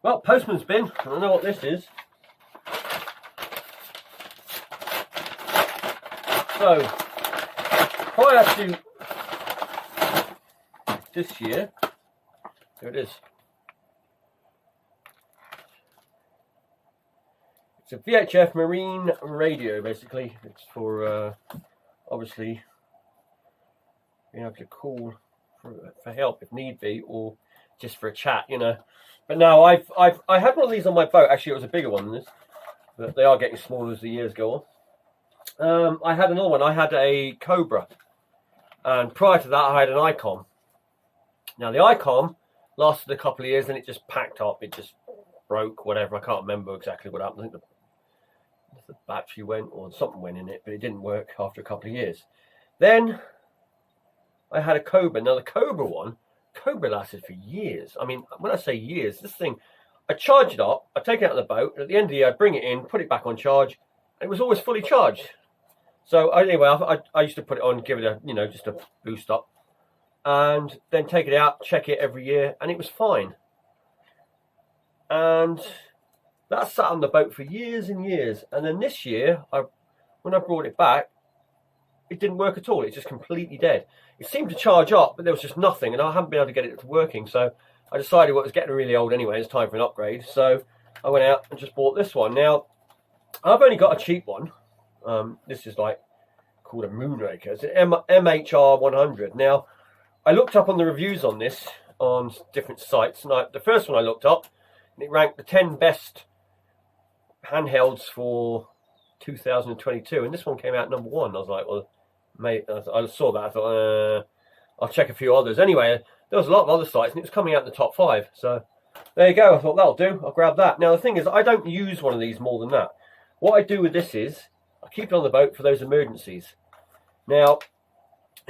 Well, postman's bin. I don't know what this is. So, prior to this year, there it is. It's a VHF marine radio, basically. It's for, obviously, being able to call for help if need be, or just for a chat, you know. But no, I had one of these on my boat. Actually, it was a bigger one than this, but they are getting smaller as the years go on. I had another one. I had a Cobra, and prior to that, I had an Icon. Now the Icon lasted a couple of years, and it just packed up. It just broke, whatever. I can't remember exactly what happened. I think the battery went or something went in it, but it didn't work after a couple of years. Then I had a Cobra. Now the Cobra lasted for years. I mean, when I say years, this thing, I charge it up, I take it out of the boat, and at the end of the year, I bring it in, put it back on charge, and it was always fully charged. So anyway, I used to put it on, give it a, you know, just a boost up, and then take it out, check it every year, and it was fine. And that sat on the boat for years and years. And then this year, when I brought it back, it didn't work at all. It's just completely dead. It seemed to charge up, but there was just nothing, and I haven't been able to get it to working. So I decided, well, it was getting really old anyway. It's time for an upgrade. So I went out and just bought this one. Now, I've only got a cheap one. This is like called a Moonraker. It's an MHR 100. Now, I looked up on the reviews on this on different sites, and the first one I looked up, and it ranked the 10 best handhelds for 2022, and this one came out number 1. I was like, well, mate, I saw that. I thought, I'll check a few others. Anyway, there was a lot of other sites, and it was coming out in the top 5. So there you go. I thought that'll do. I'll grab that. Now the thing is, I don't use one of these more than that. What I do with this is I keep it on the boat for those emergencies. Now,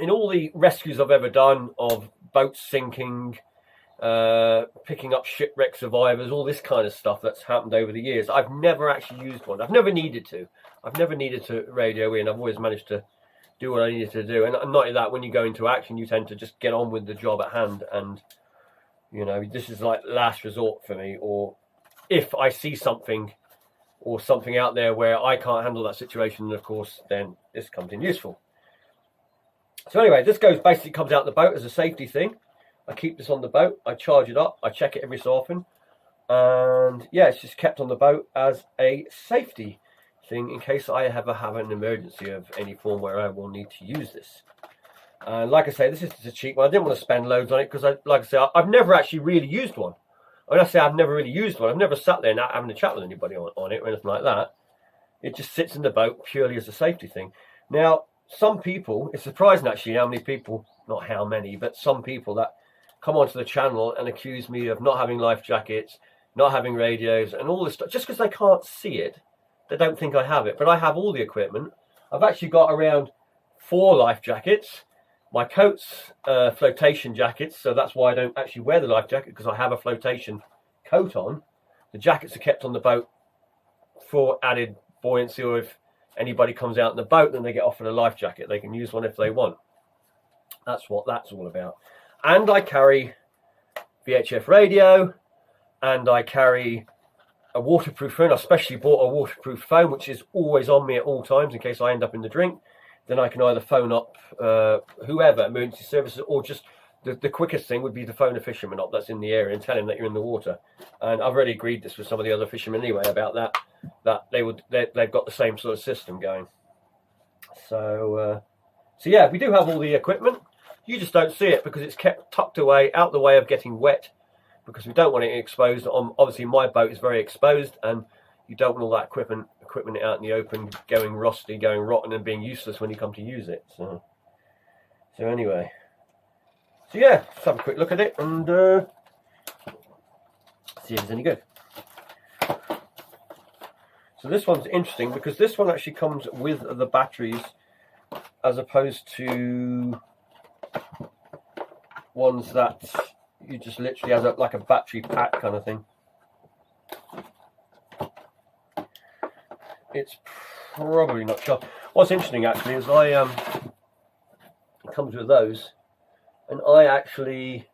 in all the rescues I've ever done of boats sinking, picking up shipwreck survivors, all this kind of stuff that's happened over the years, I've never actually used one. I've never needed to. I've never needed to radio in. I've always managed to do what I needed to do. And not only that, when you go into action, you tend to just get on with the job at hand. And, you know, this is like last resort for me. Or if I see something or something out there where I can't handle that situation, of course, then this comes in useful. So anyway, this basically comes out the boat as a safety thing. I keep this on the boat. I charge it up. I check it every so often. And yeah, it's just kept on the boat as a safety thing in case I ever have an emergency of any form where I will need to use this. And like I say, this is just a cheap one. I didn't want to spend loads on it because, like I say, I've never actually really used one. When I say I've never really used one, I've never sat there not having a chat with anybody on it or anything like that. It just sits in the boat purely as a safety thing. Now, some people, it's surprising actually how many people, not how many, but some people that come onto the channel and accuse me of not having life jackets, not having radios and all this stuff. Just because they can't see it, they don't think I have it. But I have all the equipment. I've actually got around 4 life jackets. My coat's flotation jackets, so that's why I don't actually wear the life jacket, because I have a flotation coat on. The jackets are kept on the boat for added buoyancy, or if anybody comes out in the boat, then they get offered a life jacket. They can use one if they want. That's what that's all about. And I carry VHF radio, and I carry a waterproof phone. I specially bought a waterproof phone, which is always on me at all times in case I end up in the drink. Then I can either phone up whoever, emergency services, or just the quickest thing would be to phone a fisherman up that's in the area and tell him that you're in the water. And I've already agreed this with some of the other fishermen anyway about that they've got the same sort of system going. So yeah, we do have all the equipment. You just don't see it because it's kept tucked away, out the way of getting wet, because we don't want it exposed. Obviously, my boat is very exposed, and you don't want all that equipment out in the open, going rusty, going rotten, and being useless when you come to use it. So anyway, so yeah, let's have a quick look at it and see if it's any good. So this one's interesting because this one actually comes with the batteries, as opposed to ones that you just literally has like a battery pack kind of thing. It's probably not sure. What's interesting actually is it comes with those, and I actually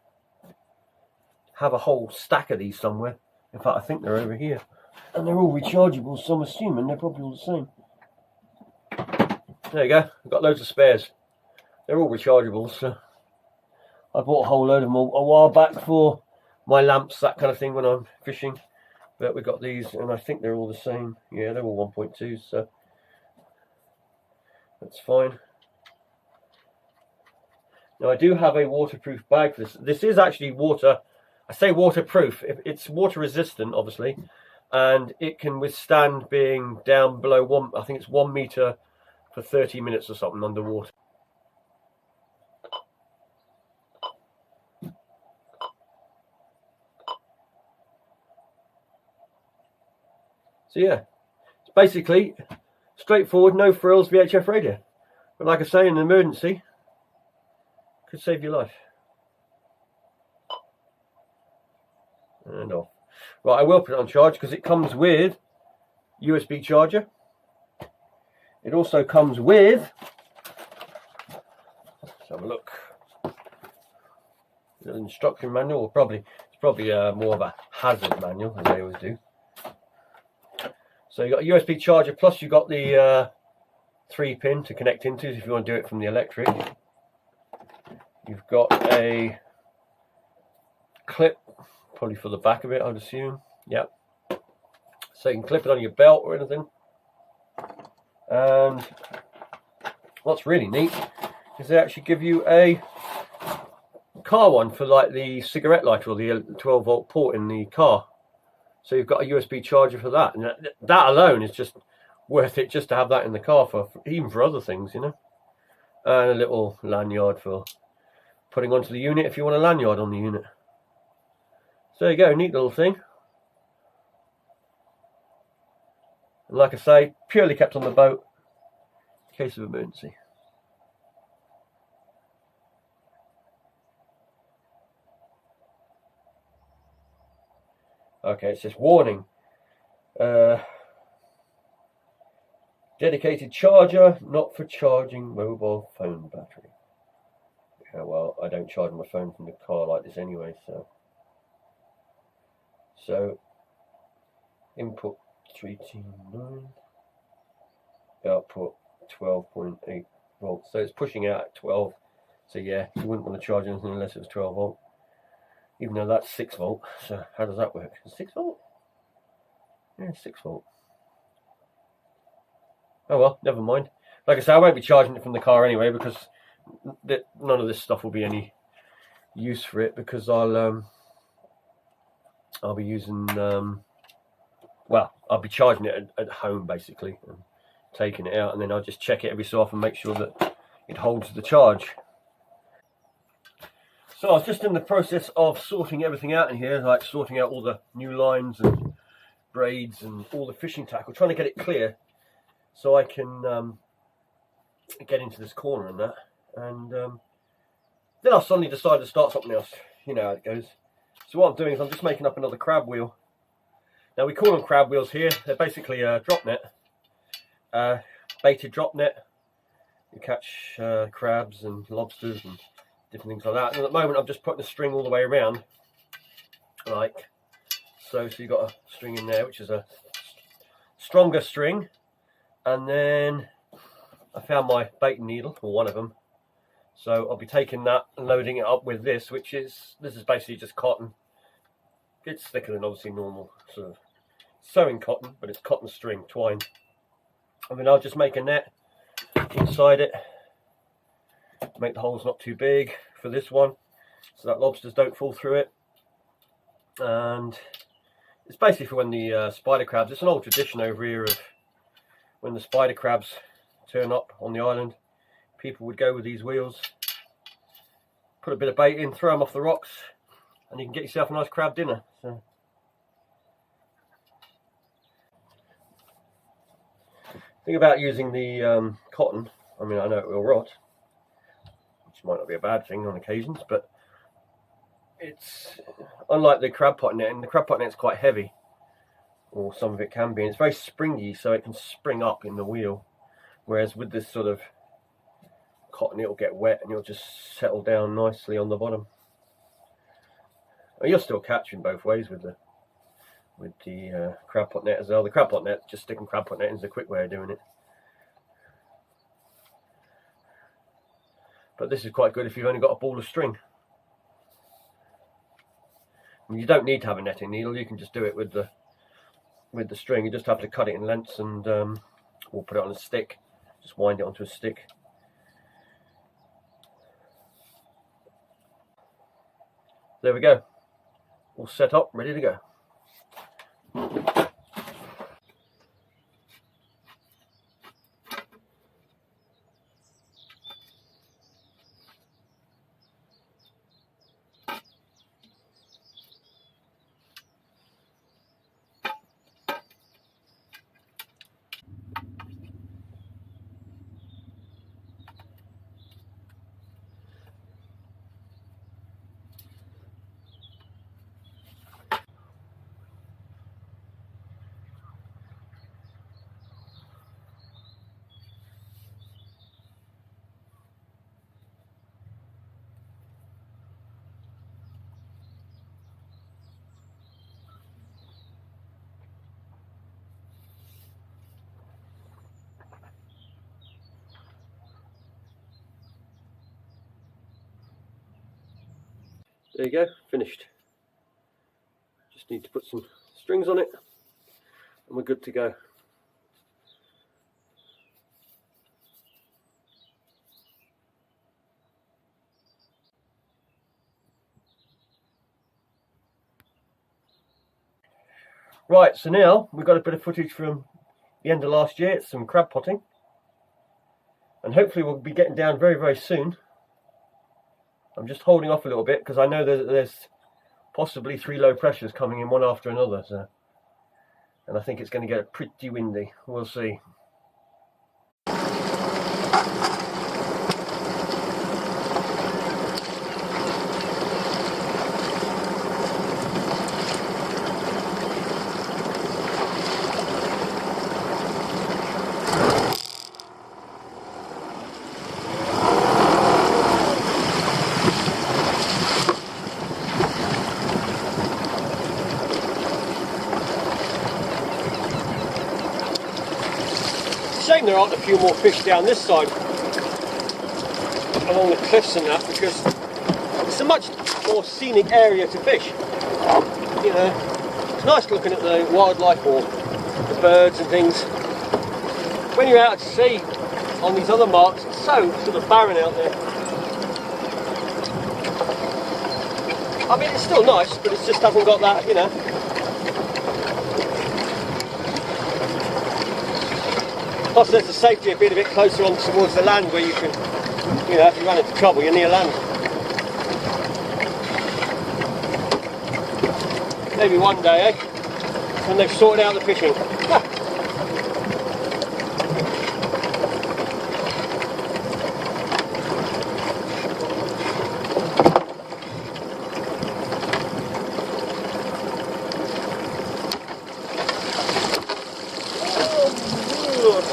have a whole stack of these somewhere. In fact, I think they're over here. And they're all rechargeable, so I'm assuming they're probably all the same. There you go. I've got loads of spares. They're all rechargeable, so I bought a whole load of them a while back for my lamps, that kind of thing, when I'm fishing. But we got these, and I think they're all the same. Yeah, they're all 1.2, so that's fine. Now, I do have a waterproof bag for this. This is actually water. I say waterproof. It's water resistant, obviously, and it can withstand being down below I think it's 1 meter for 30 minutes or something underwater. So yeah, it's basically straightforward, no frills VHF radio. But like I say, in an emergency, could save your life. And off. Right, I will put it on charge because it comes with USB charger. It also comes with, let's have a look, an instruction manual, or it's probably more of a hazard manual, as they always do. So you got a USB charger, plus you got the 3-pin to connect into if you want to do it from the electric. You've got a clip, probably for the back of it, I'd assume. Yep. So you can clip it on your belt or anything. And what's really neat is they actually give you a car one for like the cigarette lighter or the 12-volt port in the car. So you've got a USB charger for that, and that alone is just worth it just to have that in the car for even for other things, you know. And a little lanyard for putting onto the unit if you want a lanyard on the unit. So there you go, neat little thing. And like I say, purely kept on the boat in case of emergency. Okay, it says warning. Dedicated charger, not for charging mobile phone battery. Yeah, well, I don't charge my phone from the car like this anyway, so input 329, output 12.8 volts. So it's pushing out at 12. So yeah, you wouldn't want to charge anything unless it was 12 volt. Even though that's 6 volt. So how does that work? 6 volt? Yeah, 6 volt. Oh well, never mind. Like I say, I won't be charging it from the car anyway, because none of this stuff will be any use for it, because I'll be using well, I'll be charging it at home basically, and taking it out, and then I'll just check it every so often, make sure that it holds the charge. So I was just in the process of sorting everything out in here, like sorting out all the new lines and braids and all the fishing tackle, trying to get it clear so I can get into this corner and that. And then I suddenly decided to start something else. You know how it goes. So what I'm doing is I'm just making up another crab wheel. Now we call them crab wheels here. They're basically a drop net, baited drop net. You catch crabs and lobsters and different things like that. And at the moment I'm just putting a string all the way around, like so. So you've got a string in there, which is a stronger string. And then I found my baiting needle, or one of them. So I'll be taking that and loading it up with this, this is basically just cotton. It's thicker than obviously normal sort of sewing cotton, but it's cotton string, twine. And then I'll just make a net inside it, make the holes not too big for this one, so that lobsters don't fall through it. And it's basically for when the spider crabs, it's an old tradition over here of when the spider crabs turn up on the island, people would go with these wheels, put a bit of bait in, throw them off the rocks, and you can get yourself a nice crab dinner. So thing about using the cotton, I mean, I know it will rot, which might not be a bad thing on occasions, but it's unlike the crab pot net, and the crab pot net's quite heavy, or some of it can be, and it's very springy, so it can spring up in the wheel. Whereas with this sort of cotton, it'll get wet and it'll just settle down nicely on the bottom. Well, you're still catching both ways with the with the crab pot net as well. The crab pot net, just sticking crab pot net is a quick way of doing it. But this is quite good if you've only got a ball of string. And you don't need to have a netting needle, you can just do it with the string. You just have to cut it in lengths and we'll put it on a stick. Just wind it onto a stick. There we go. All set up, ready to go. There you go, finished. Just need to put some strings on it and we're good to go. Right, so now we've got a bit of footage from the end of last year. It's some crab potting. And hopefully we'll be getting down very, very soon. I'm just holding off a little bit because I know there's possibly 3 low pressures coming in one after another. So, and I think it's going to get pretty windy. We'll see. Shame there aren't a few more fish down this side along the cliffs and that, because it's a much more scenic area to fish. You know, it's nice looking at the wildlife or the birds and things. When you're out at sea on these other marks, it's so sort of barren out there. I mean, it's still nice, but it just hasn't got that, you know. Plus there's the safety of being a bit closer on towards the land where you can, you know, if you run into trouble, you're near land. Maybe one day, eh? When they've sorted out the fishing.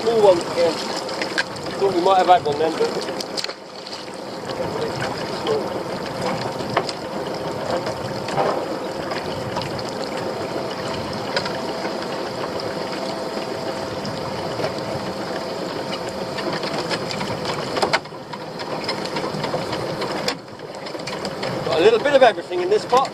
Small ones again. Thought we might have had one then, but got a little bit of everything in this pot.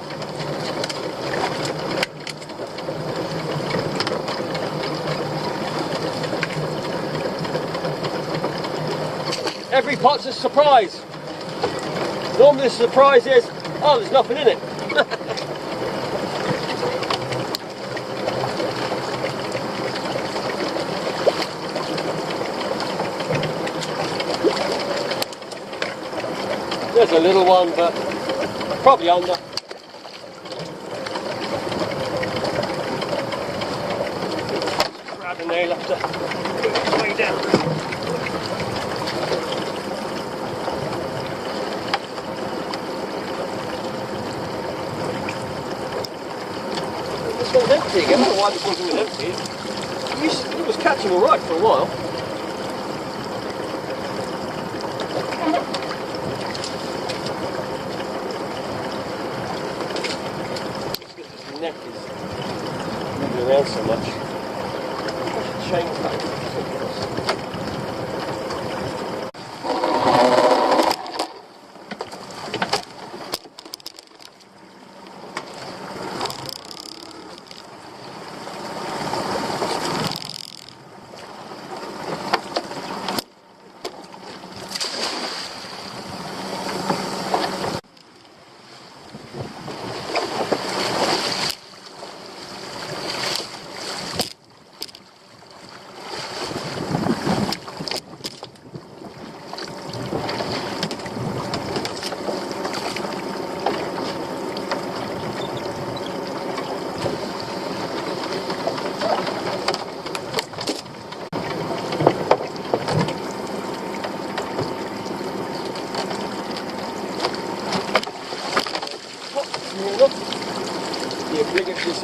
Every pot's a surprise. Normally the surprise is, oh, there's nothing in it. There's a little one, but probably under. Grab the nail up to way down. It was empty again. I don't know why this wasn't empty. It was catching all right for a while. This neck is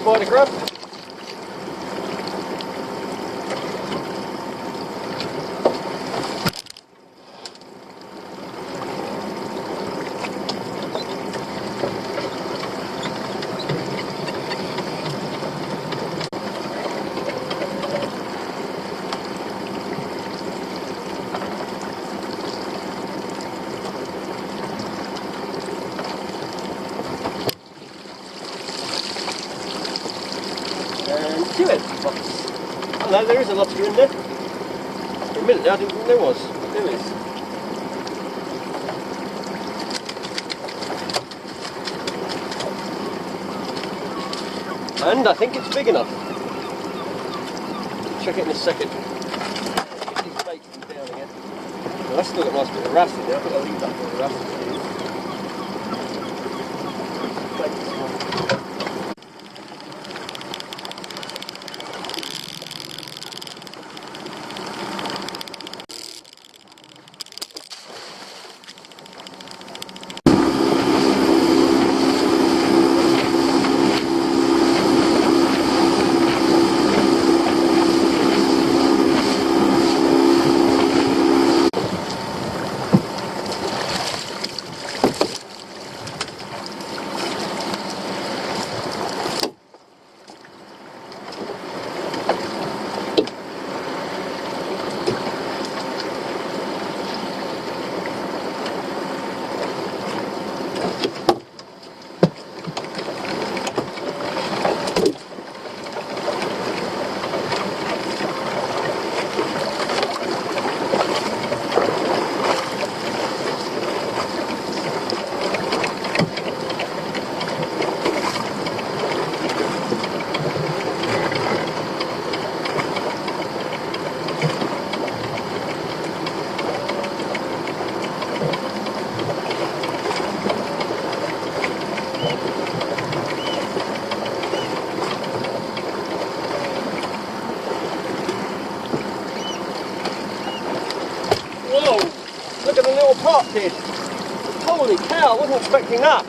spider grab. Do it. Oh no, there is a lobster in there. For a minute there, I didn't think there was. There is. And I think it's big enough. Check it in a second. Get these baits down again. Well, that's still got a nice bit of wrasse in there. I think I'll leave that for the wrasse. Whoa! Look at the little pot, kid. Holy cow, I wasn't expecting that.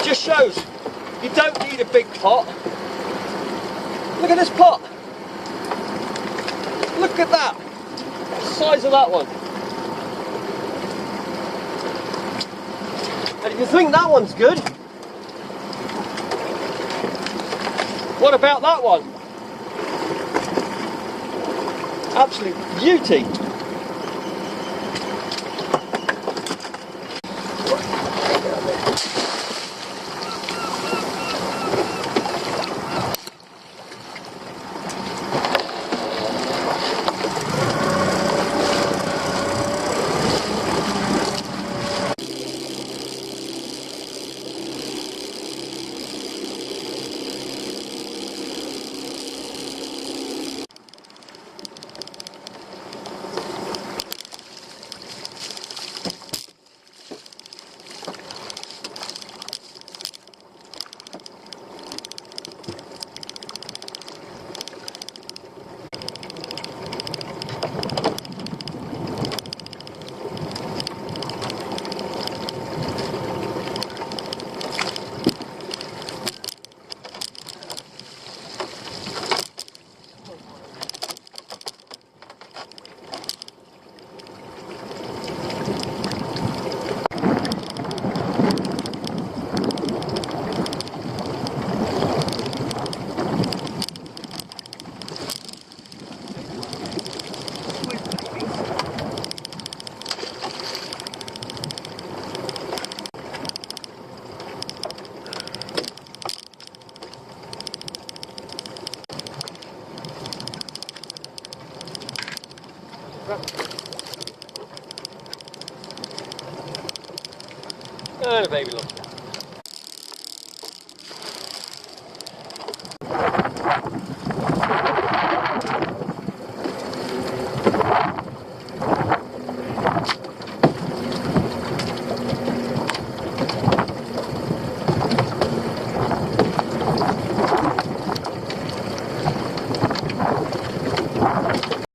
Just shows you don't need a big pot. Look at this pot. Look at that. The size of that one. And if you think that one's good, what about that one? Absolute beauty. And a baby lobster.